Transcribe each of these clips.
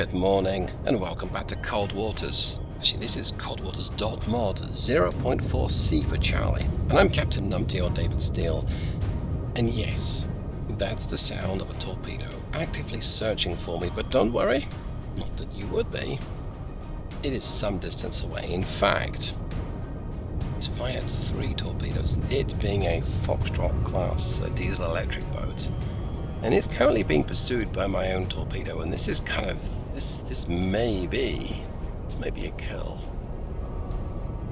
Good morning and welcome back to Cold Waters. Actually, this is coldwaters.mod 0.4C for Charlie, and I'm Captain Numpty or David Steele. And yes, that's the sound of a torpedo actively searching for me, but don't worry, not that you would be. It is some distance away. In fact, it's fired 3 torpedoes, it being a Foxtrot class diesel electric boat. And it's currently being pursued by my own torpedo, and this is kind of, this may be a kill.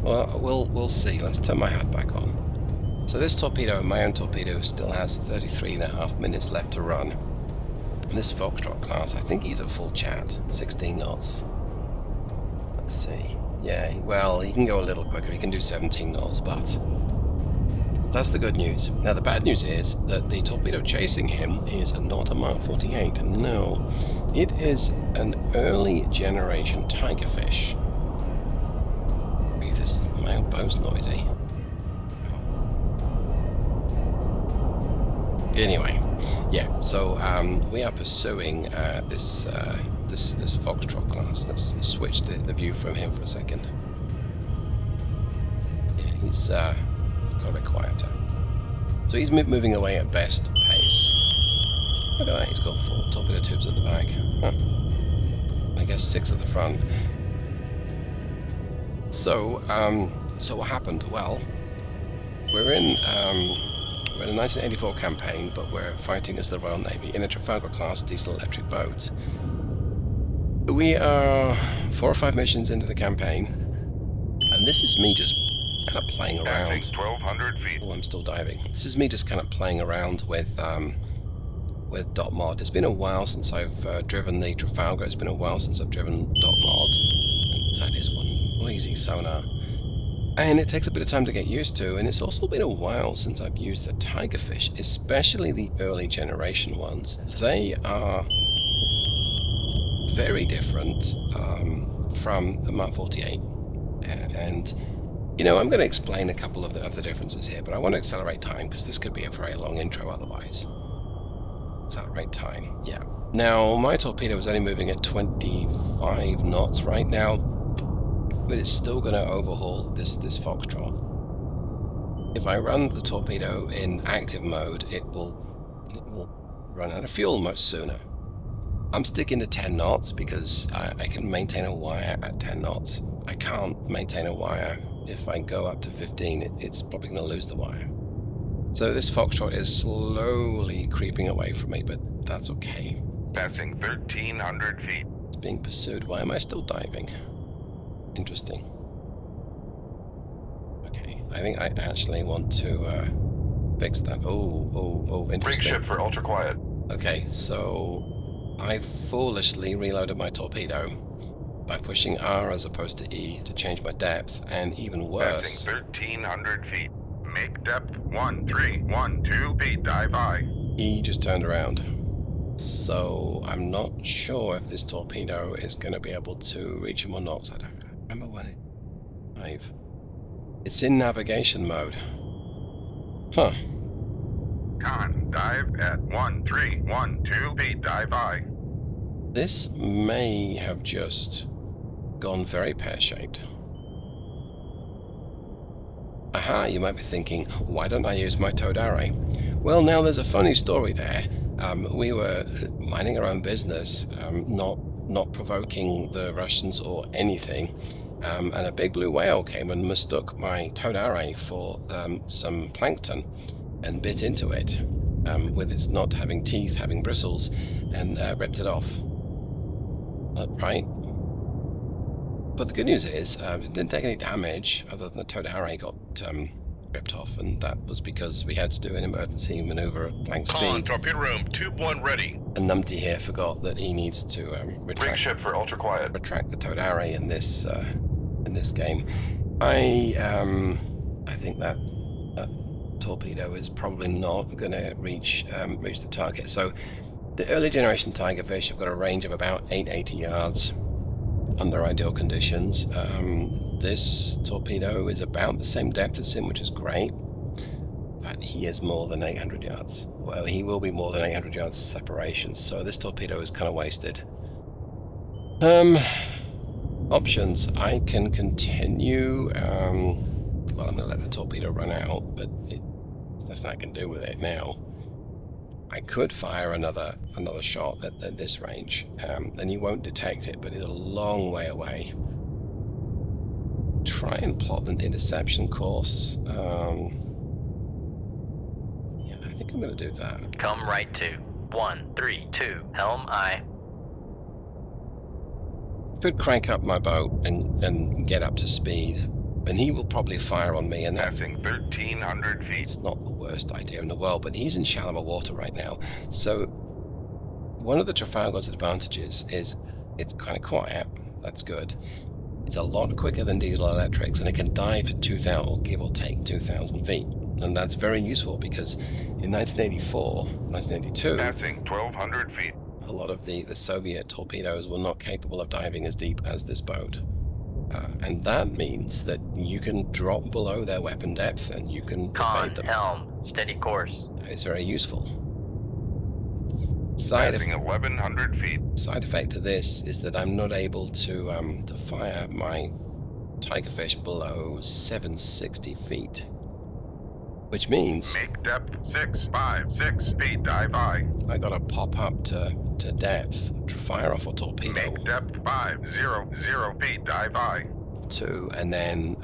Well, we'll see. Let's turn my hat back on. So this torpedo, my own torpedo, still has 33.5 minutes left to run. And this Foxtrot class, I think he's a full chat, 16 knots. Let's see. Yeah, well, he can go a little quicker. He can do 17 knots, but that's the good news. Now, the bad news is that the torpedo chasing him is not a Mark 48. No, it is an early generation Tigerfish. This my own boat's noisy. Anyway, yeah. So we are pursuing this Foxtrot class. Let's switch the view from him for a second. Yeah, he's got a bit quieter. So he's moving away at best pace. Look at that, he's got 4 torpedo tubes at the back. Huh. I guess 6 at the front. So, so what happened? Well, we're in a 1984 campaign, but we're fighting as the Royal Navy in a Trafalgar class diesel electric boat. We are 4 or 5 missions into the campaign, and this is me just kind of playing around. 1,200 feet. Oh, I'm still diving. This is me just kind of playing around with .mod. It's been a while since I've driven the Trafalgar. It's been a while since I've driven .mod. And that is one noisy sonar. And it takes a bit of time to get used to. And it's also been a while since I've used the Tigerfish, especially the early generation ones. They are very different from the Mark 48. And you know, I'm going to explain a couple of the differences here, but I want to accelerate time because this could be a very long intro otherwise. Accelerate time, yeah. Now, my torpedo is only moving at 25 knots right now, but it's still going to overhaul this Foxtrot. If I run the torpedo in active mode, it will run out of fuel much sooner. I'm sticking to 10 knots because I can maintain a wire at 10 knots. I can't maintain a wire. If I go up to 15, it's probably going to lose the wire. So this Foxtrot is slowly creeping away from me, but that's okay. Passing 1,300 feet. It's being pursued. Why am I still diving? Interesting. Okay, I think I actually want to fix that. Oh, interesting. Brig ship for ultra quiet. Okay, so I foolishly reloaded my torpedo by pushing R as opposed to E to change my depth, and even worse, Passing 1,300 feet. Make depth 1312 feet. Dive high. E just turned around. So I'm not sure if this torpedo is going to be able to reach him or not. So I don't remember when it dive. It's in navigation mode. Huh. Con, dive at 1312 feet. Dive high. This may have just gone very pear-shaped. Aha, you might be thinking, why don't I use my towed array? Well, now there's a funny story there. We were minding our own business, not provoking the Russians or anything, and a big blue whale came and mistook my towed array for some plankton and bit into it, with its not having teeth, having bristles, and ripped it off. Right? But the good news is, it didn't take any damage other than the towed array got ripped off, and that was because we had to do an emergency maneuver at flank speed. Torpedo room, tube 1 ready. And Numpty here forgot that he needs to Brig ship for ultra quiet. retract the towed array in this game. I think that torpedo is probably not going to reach the target. So the early generation Tigerfish have got a range of about 880 yards. Under ideal conditions. This torpedo is about the same depth as him, which is great, but he is more than 800 yards. Well, he will be more than 800 yards separation, so this torpedo is kind of wasted. Options. I can continue. Well, I'm going to let the torpedo run out, but there's nothing I can do with it now. I could fire another shot at this range, and he won't detect it, but it's a long way away. Try and plot an interception course. Yeah, I think I'm going to do that. Come right to 132, helm aye. Could crank up my boat and get up to speed, and he will probably fire on me, and Passing 1,300 feet. it's not the worst idea in the world, but he's in shallower water right now. So one of the Trafalgar's advantages is it's kind of quiet. That's good. It's a lot quicker than diesel electrics, and it can dive to 2,000, or give or take 2,000 feet. And that's very useful because in 1984, 1982, Passing 1,200 feet. a lot of the Soviet torpedoes were not capable of diving as deep as this boat. And that means that you can drop below their weapon depth and you can Con, evade them. helm, steady course. That is very useful. Side Passing 1,100 feet. Side effect of this is that I'm not able to fire my Tigerfish below 760 feet, which means Make depth 656 feet. Dive aye. I gotta pop up to depth, fire off a torpedo, Make depth 500 feet. Dive aye. 2, and then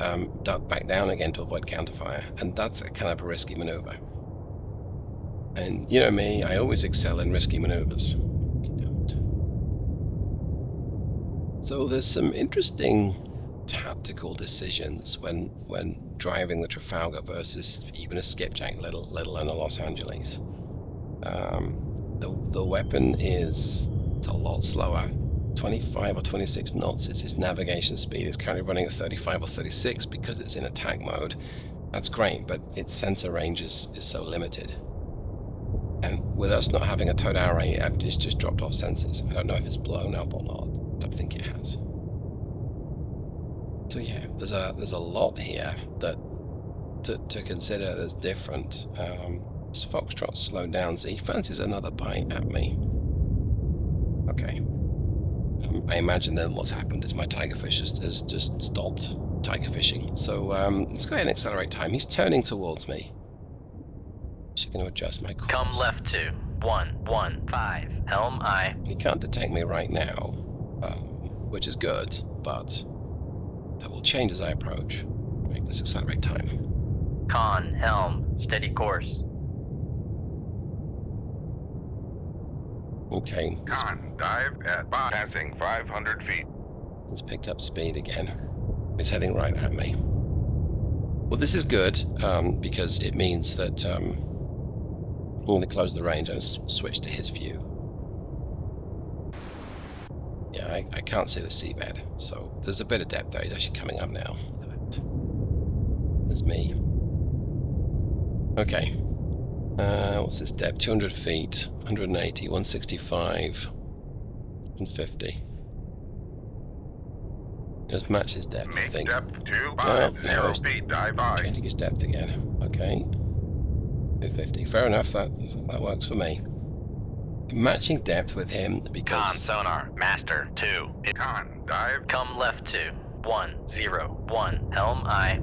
duck back down again to avoid counterfire, and that's a kind of a risky maneuver. And you know me, I always excel in risky maneuvers. So there's some interesting tactical decisions when driving the Trafalgar versus even a skipjack, let alone a Los Angeles. The weapon it's a lot slower. 25 or 26 knots is its navigation speed. It's currently running at 35 or 36 because it's in attack mode. That's great, but its sensor range is so limited. And with us not having a towed array, it's just dropped off sensors. I don't know if it's blown up or not. I don't think it has. So yeah, there's a lot here that to consider that's different. This Foxtrot slowed down. So he fancies another bite at me. Okay. I imagine then what's happened is my Tigerfish has just stopped Tigerfishing. So let's go ahead and accelerate time. He's turning towards me. Just going to adjust my course. Come left to 115, helm aye. He can't detect me right now, which is good, but that will change as I approach. Right, let's accelerate time. Con, helm, steady course. Okay, Con, dive at 5. Passing 500 feet. it's picked up speed again. It's heading right at me. Well, this is good because it means that I'm going to close the range and switch to his view. Yeah, I can't see the seabed, so there's a bit of depth there. He's actually coming up now. There's me. Okay. What's this depth? 200 feet, 180, 165, 150. Just match his depth, I Make think. depth 250 feet. Dive aye. Changing his depth again. Okay. 250. Fair enough. That works for me. Matching depth with him Con, because sonar, master 2. Con, dive. Come left to 101, helm aye.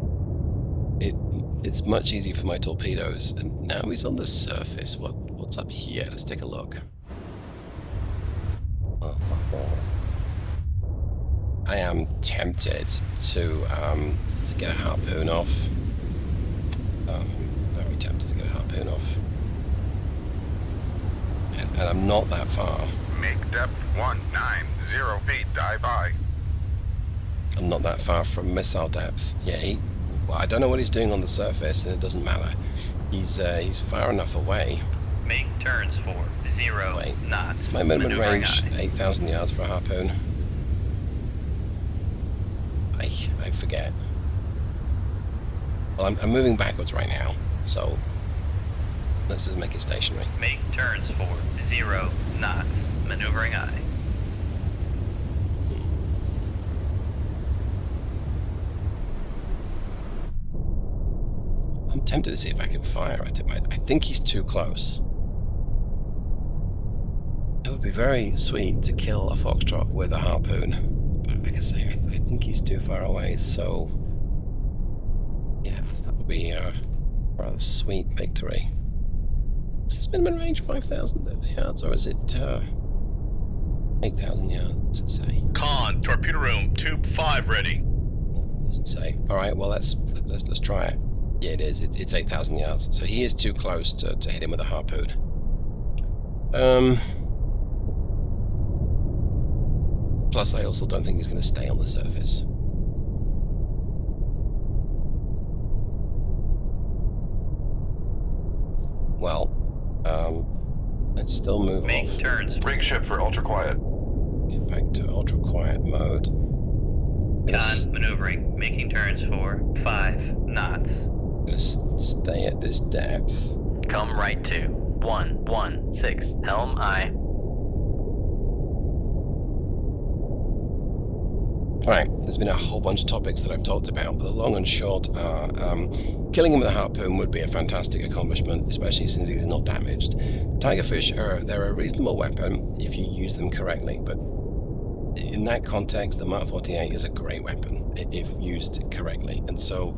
it's much easier for my torpedoes. And now he's on the surface. What's up here? Let's take a look. I am tempted to get a harpoon off. Very tempted to get a harpoon off. And I'm not that far. Make depth 190 feet. Dive aye. I'm not that far from missile depth. Yeah, well, I don't know what he's doing on the surface, and it doesn't matter. He's far enough away. Make turns for 0 Wait, knots. is my minimum Maneuvering range aye. 8,000 yards for a harpoon? I forget. Well, I'm moving backwards right now, so let's just make it stationary. Make turns for 0 knots. Maneuvering aye. I'm tempted to see if I can fire at him. I think he's too close. It would be very sweet to kill a foxtrot with a harpoon, but like I say, I think he's too far away, so yeah, that would be a rather sweet victory. Is this minimum range 5,000 yards, or is it 8,000 yards, does it say? Con, torpedo room, tube 5 ready. Doesn't say. Alright, well let's try it. Yeah, it is. It's 8,000 yards, so he is too close to hit him with a harpoon. Plus, I also don't think he's going to stay on the surface. Well, let's still move Make off. turns. Rig ship for ultra quiet. Get back to ultra quiet mode. Con, maneuvering. Making turns for 5 knots. Gonna stay at this depth. Come right to 116, helm aye. Alright, there's been a whole bunch of topics that I've talked about, but the long and short are killing him with a harpoon would be a fantastic accomplishment, especially since he's not damaged. Tigerfish they're a reasonable weapon if you use them correctly, but in that context, the Mark 48 is a great weapon if used correctly, and so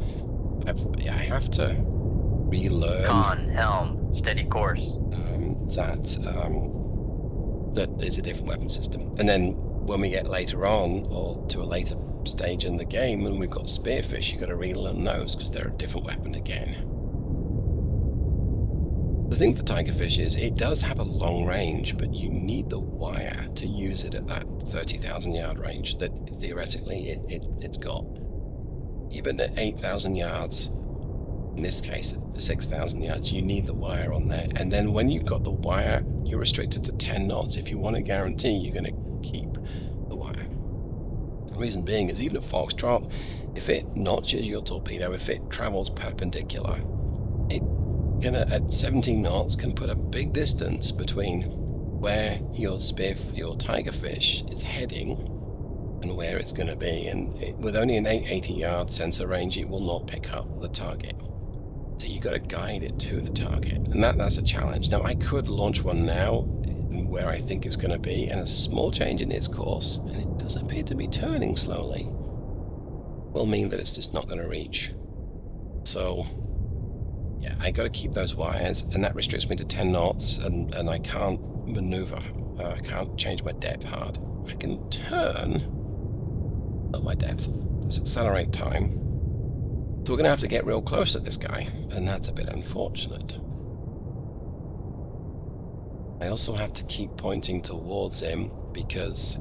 I have to relearn Con, helm, steady course. that it's a different weapon system. And then when we get later on, or to a later stage in the game, when we've got spearfish, you've got to relearn those because they're a different weapon again. The thing with the Tigerfish is it does have a long range, but you need the wire to use it at that 30,000 yard range that theoretically it's got. Even at 8,000 yards, in this case at 6,000 yards, you need the wire on there. And then when you've got the wire, you're restricted to 10 knots. If you want to guarantee you're going to keep the wire. The reason being is even a Foxtrot, if it notches your torpedo, if it travels perpendicular, it at 17 knots can put a big distance between where your Tigerfish is heading and where it's going to be, and with only an 880 yard sensor range, it will not pick up the target. So you got to guide it to the target, and that's a challenge. Now I could launch one now where I think it's going to be, and a small change in its course, and it does appear to be turning slowly, will mean that it's just not going to reach. So yeah, I got to keep those wires, and that restricts me to 10 knots, and I can't maneuver. I can't change my depth hard. I can turn at my depth. Let's accelerate time. So we're going to have to get real close to this guy, and that's a bit unfortunate. I also have to keep pointing towards him because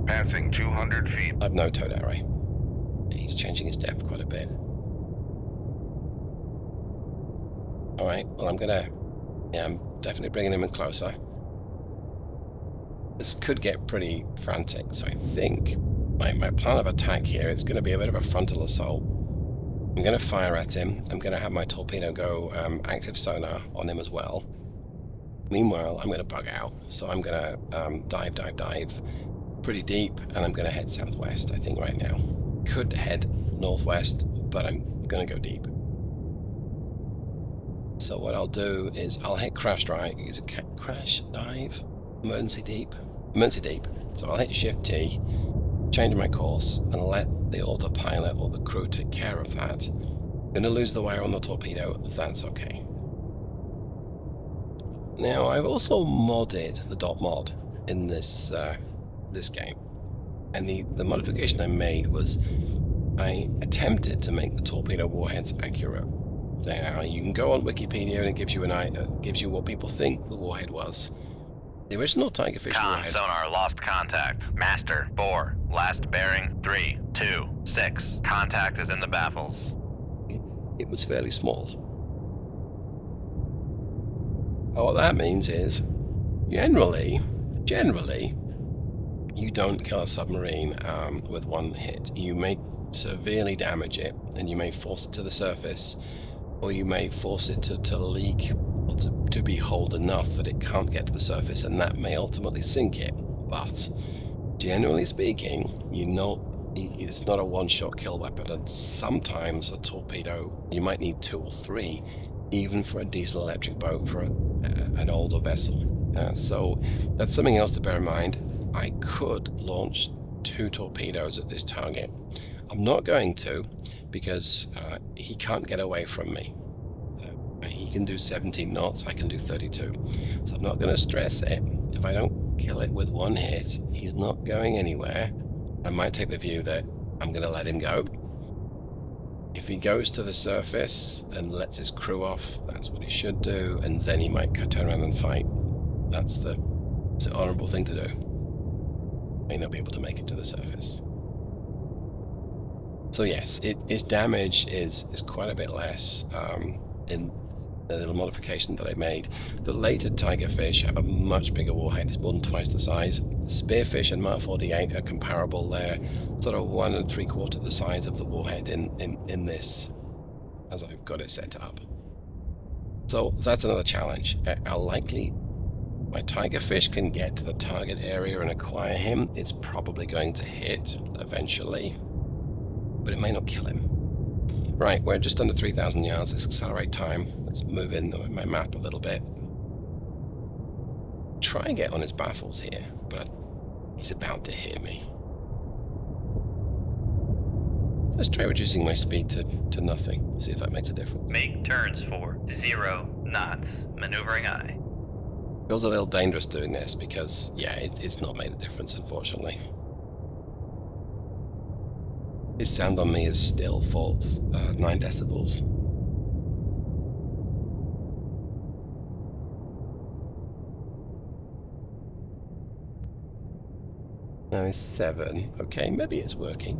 Passing 200 feet. I've no towed array. He's changing his depth quite a bit. Alright, well I'm definitely bringing him in closer. This could get pretty frantic, so I think my plan of attack here is going to be a bit of a frontal assault. I'm going to fire at him. I'm going to have my torpedo go active sonar on him as well. Meanwhile, I'm going to bug out, so I'm going to dive pretty deep, and I'm going to head southwest, I think, right now. Could head northwest, but I'm going to go deep. So what I'll do is I'll hit crash dive. Is it crash dive? Emergency deep? Emergency deep. So I'll hit Shift T, change my course, and let the autopilot or the crew take care of that. I'm going to lose the wire on the torpedo. That's okay. Now I've also modded the .mod in this this game, and the modification I made was I attempted to make the torpedo warheads accurate. Now you can go on Wikipedia and it gives you gives you what people think the warhead was. The original Tigerfish Con, warhead. sonar, lost contact. Master, 4, last bearing, 3, 2, 6. Contact is in the baffles. It was fairly small. What that means is, generally, you don't kill a submarine with one hit. You may severely damage it, and you may force it to the surface, or you may force it to leak, or to be holed enough that it can't get to the surface, and that may ultimately sink it. But generally speaking, it's not a one-shot kill weapon, and sometimes a torpedo, you might need 2 or 3, even for a diesel-electric boat, for an older vessel. So that's something else to bear in mind. I could launch 2 torpedoes at this target. I'm not going to, because he can't get away from me. He can do 17 knots, I can do 32. So I'm not going to stress it. If I don't kill it with 1 hit, he's not going anywhere. I might take the view that I'm going to let him go. If he goes to the surface and lets his crew off, that's what he should do, and then he might turn around and fight. It's the honourable thing to do. May not be able to make it to the surface. So yes, its damage is quite a bit less in the little modification that I made. The later Tigerfish have a much bigger warhead. It's more than twice the size. Spearfish and Mark 48 are comparable. They're sort of 1 3/4 the size of the warhead in this, as I've got it set up. So that's another challenge. How likely my Tigerfish can get to the target area and acquire him. It's probably going to hit eventually, but it may not kill him. Right, we're just under 3,000 yards. Let's accelerate time. Let's move in my map a little bit. Try and get on his baffles here, but he's about to hit me. Let's try reducing my speed to nothing. See if that makes a difference. Make turns for 0 knots. Maneuvering aye. Feels a little dangerous doing this because, yeah, it's not made a difference, unfortunately. His sound on me is still full, 9 decibels. Now he's 7. Okay, maybe it's working.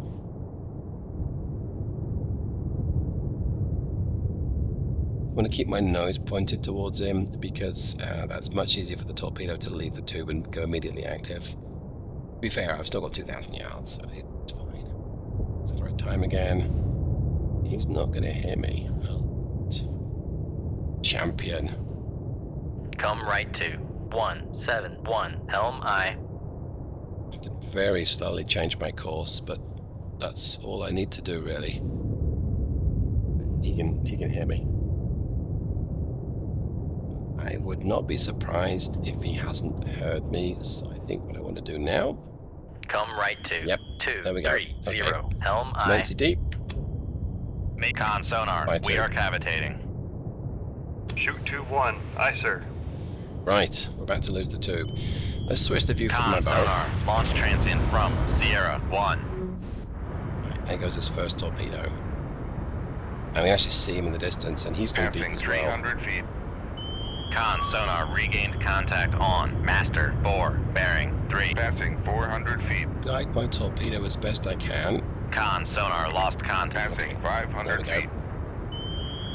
I want to keep my nose pointed towards him because that's much easier for the torpedo to leave the tube and go immediately active. To be fair, I've still got 2,000 yards, so it's fine. Accelerate time again. He's not going to hit me. Champion. Come right to 171, helm aye. I can very slowly change my course, but that's all I need to do, really. He can hear me. I would not be surprised if he hasn't heard me, so I think what I want to do now... Come right to Yep, 2 there we go. 3 Okay. 0, helm aye. Nancy deep. Make con sonar, Right, we sir. are cavitating. Shoot 2-1. Aye, sir. Right, we're about to lose the tube. Let's switch the view from my Con boat. sonar, launch transient from Sierra 1. Right, there goes his first torpedo. And we actually see him in the distance, and he's going deep Passing as well. 300 feet. Con sonar regained contact on master 4 bearing 3. Passing 400 feet. Guide my torpedo as best I can. Con sonar lost contact. Passing There 500 we go. feet.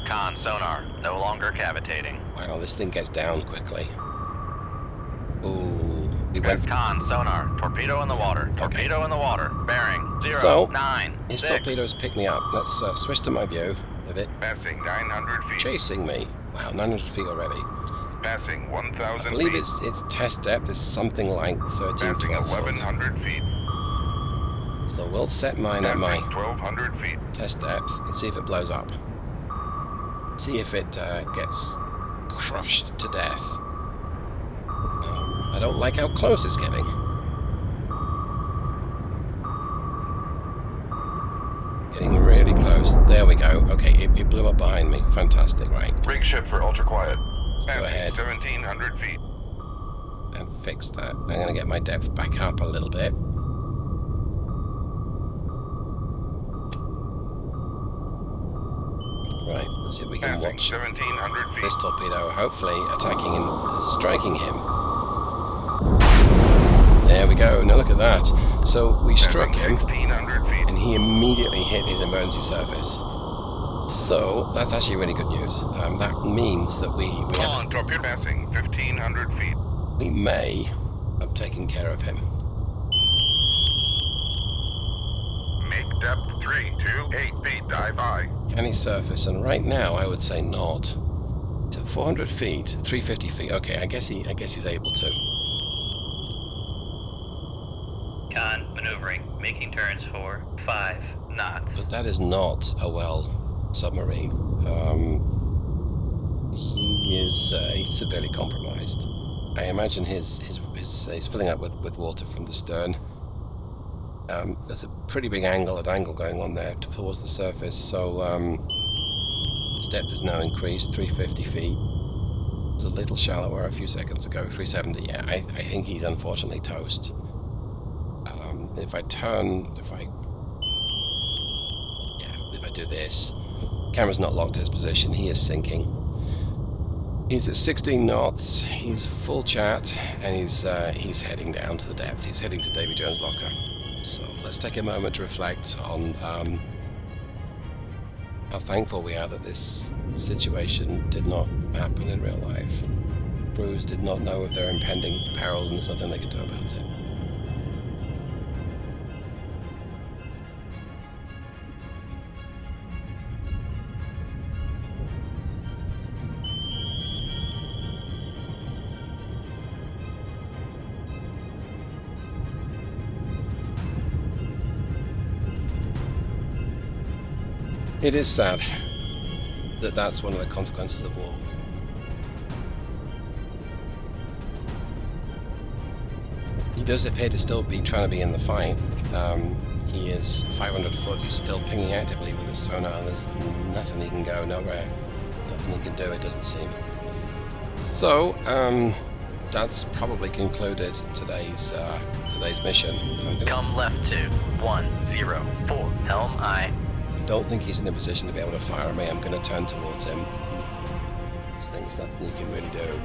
Con sonar no longer cavitating. Wow, this thing gets down quickly. Ooh, he went. Con sonar torpedo in the water. Torpedo in the water. Bearing 0 So, 9 His 6. torpedoes pick me up. Let's switch to my view of it Passing 900 feet. chasing me. Wow, 900 feet already. Passing 1,000 I believe feet. its test depth is something like 13, Passing 12 foot. 1,100 feet. So we'll set mine at my Passing 1,200 feet. test depth and see if it blows up. See if it gets crushed to death. I don't like how close it's getting. Getting really close. There we go. Okay, it blew up behind me. Fantastic, right. Rig ship for ultra quiet. Let's go Passing ahead 1,700 feet. and fix that. I'm going to get my depth back up a little bit. Right, let's see if we can Passing watch 1,700 feet. this torpedo, hopefully attacking and striking him. There we go. Now look at that. So we struck him, 1,600 feet. and he immediately hit his emergency surface. So that's actually really good news. That means that we Con torpedo. Passing 1,500 feet. may have taken care of him. Make depth 328 feet. Dive by. Can he surface? And right now, I would say not. It's at 400 feet, 350 feet. Okay, I guess he's able to. Con maneuvering. Making turns for 5 knots. But that is not a well submarine. He's severely compromised. I imagine he's filling up with water from the stern. There's a pretty big angle going on there towards the surface, so its depth is now increased 350 feet. It was a little shallower a few seconds ago, 370. Yeah, I think he's unfortunately toast. If I do this, camera's not locked to his position. He is sinking. He's at 16 knots. He's full chat, and he's heading down to the depth. He's heading to Davy Jones' locker. So let's take a moment to reflect on how thankful we are that this situation did not happen in real life. Crews did not know of their impending peril, and there's nothing they could do about it. It is sad that that's one of the consequences of war. He does appear to still be trying to be in the fight. He is 500 foot, he's still pinging actively with his sonar. There's nothing he can go, nowhere. Nothing he can do, it doesn't seem. So, that's probably concluded today's mission. Come left to 104, helm aye. Don't think he's in a position to be able to fire at me. I'm going to turn towards him. I think there's nothing you can really do.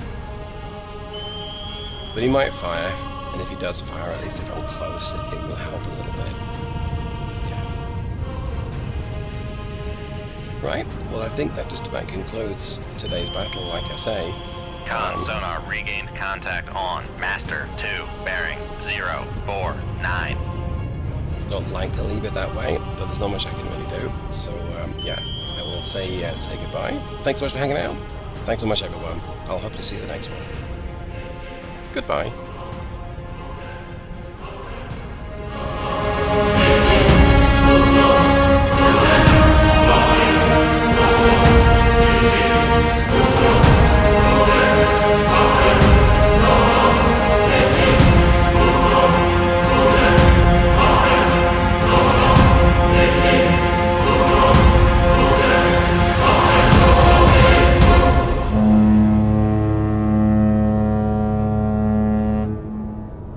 But he might fire, and if he does fire, at least if I'm close, it will help a little bit. Yeah. Right, well I think that just about concludes today's battle, like I say. Con sonar regained contact on Master 2, bearing 049. Don't like to leave it that way, but there's not much I can really do. So yeah, I will say goodbye. Thanks so much for hanging out. Thanks so much, everyone. I'll hope to see you the next one. Goodbye.